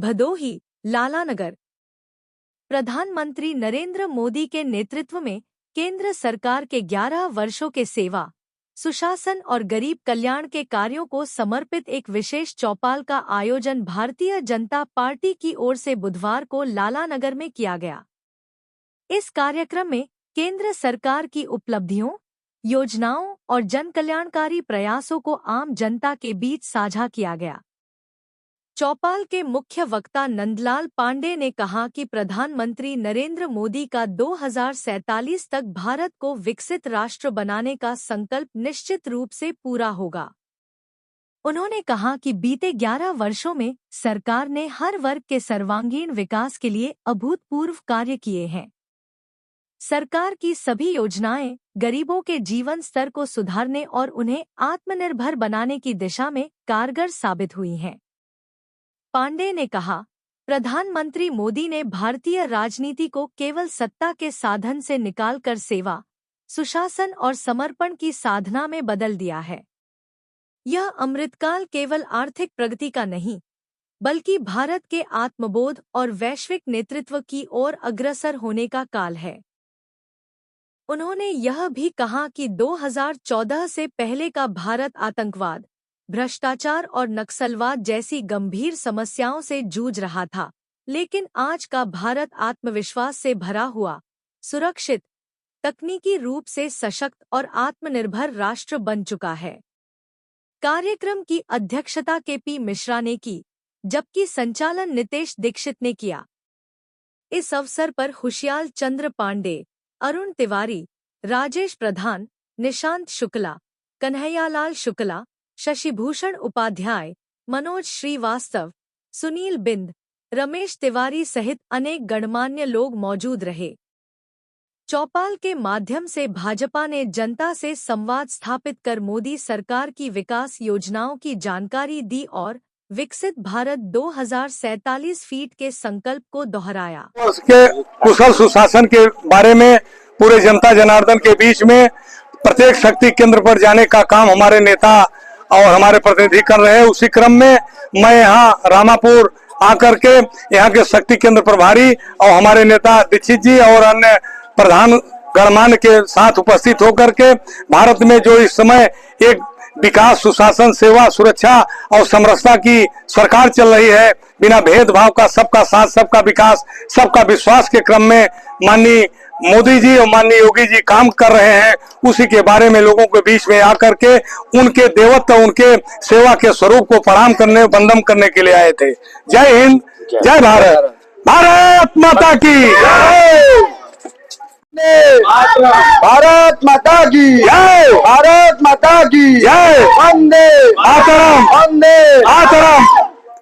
भदोही, लालानगर। प्रधानमंत्री नरेंद्र मोदी के नेतृत्व में केंद्र सरकार के 11 वर्षों के सेवा, सुशासन और गरीब कल्याण के कार्यों को समर्पित एक विशेष चौपाल का आयोजन भारतीय जनता पार्टी की ओर से बुधवार को लालानगर में किया गया। इस कार्यक्रम में केंद्र सरकार की उपलब्धियों, योजनाओं और जनकल्याणकारी प्रयासों को आम जनता के बीच साझा किया गया। चौपाल के मुख्य वक्ता नंदलाल पांडे ने कहा कि प्रधानमंत्री नरेंद्र मोदी का 2047 तक भारत को विकसित राष्ट्र बनाने का संकल्प निश्चित रूप से पूरा होगा। उन्होंने कहा कि बीते 11 वर्षों में सरकार ने हर वर्ग के सर्वांगीण विकास के लिए अभूतपूर्व कार्य किए हैं। सरकार की सभी योजनाएं गरीबों के जीवन स्तर को सुधारने और उन्हें आत्मनिर्भर बनाने की दिशा में कारगर साबित हुई हैं। पांडे ने कहा, प्रधानमंत्री मोदी ने भारतीय राजनीति को केवल सत्ता के साधन से निकालकर सेवा, सुशासन और समर्पण की साधना में बदल दिया है। यह अमृतकाल केवल आर्थिक प्रगति का नहीं, बल्कि भारत के आत्मबोध और वैश्विक नेतृत्व की ओर अग्रसर होने का काल है। उन्होंने यह भी कहा कि 2014 से पहले का भारत आतंकवाद, भ्रष्टाचार और नक्सलवाद जैसी गंभीर समस्याओं से जूझ रहा था, लेकिन आज का भारत आत्मविश्वास से भरा हुआ, सुरक्षित, तकनीकी रूप से सशक्त और आत्मनिर्भर राष्ट्र बन चुका है। कार्यक्रम की अध्यक्षता के.पी. मिश्रा ने की, जबकि संचालन नितेश दीक्षित ने किया। इस अवसर पर खुशियाल चंद्र पांडे, अरुण तिवारी, राजेश प्रधान, निशांत शुक्ला, कन्हैयालाल शुक्ला, शशिभूषण उपाध्याय, मनोज श्रीवास्तव, सुनील बिंद, रमेश तिवारी सहित अनेक गणमान्य लोग मौजूद रहे। चौपाल के माध्यम से भाजपा ने जनता से संवाद स्थापित कर मोदी सरकार की विकास योजनाओं की जानकारी दी और विकसित भारत 2047 फीट के संकल्प को दोहराया। उसके कुशल सुशासन के बारे में पूरे जनता जनार्दन के बीच में प्रत्येक शक्ति केंद्र पर जाने का काम हमारे नेता और हमारे प्रतिनिधि कर रहे हैं। उसी क्रम में मैं यहाँ रामापुर आकर के यहाँ के शक्ति केंद्र प्रभारी और हमारे नेता दीक्षित जी और अन्य प्रधान गणमान्य के साथ उपस्थित होकर के भारत में जो इस समय एक विकास, सुशासन, सेवा, सुरक्षा और समरसता की सरकार चल रही है, बिना भेदभाव का सबका साथ, सबका विकास, सबका विश्वास के क्रम में माननीय मोदी जी और माननीय योगी जी काम कर रहे हैं, उसी के बारे में लोगों के बीच में आकर के उनके देवत्व, उनके सेवा के स्वरूप को प्रणाम करने, वंदन करने के लिए आए थे। जय हिंद, जय भारत, भारत माता की जय, भारत माता की जय, भारत माता की जय, वंदे मातरम, वंदे मातरम।